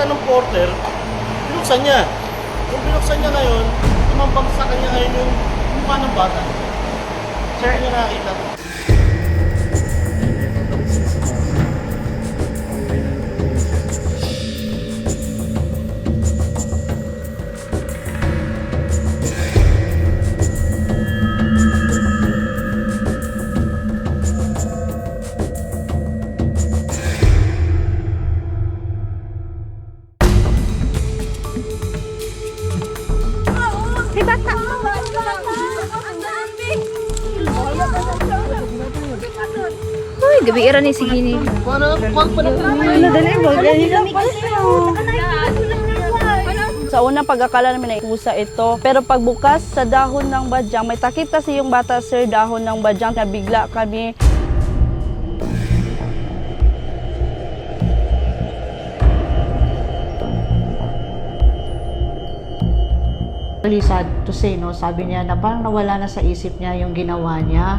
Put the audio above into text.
nakita ng porter, binuksan niya. Kung binuksan niya ngayon, tumambang sa kanya ngayon yung mukha ng bata. Sir, niya nakita. Hey, bata! Uy, gabi era ni sige ni. Ano, Dali, wag Sa unang pag-akala namin ay pusa ito. Pero pagbukas sa dahon ng badyang, may takip kasi yung bata, sir, dahon ng badyang, na bigla kami. Really sad to say, no? Sabi niya na parang nawala na sa isip niya yung ginawa niya.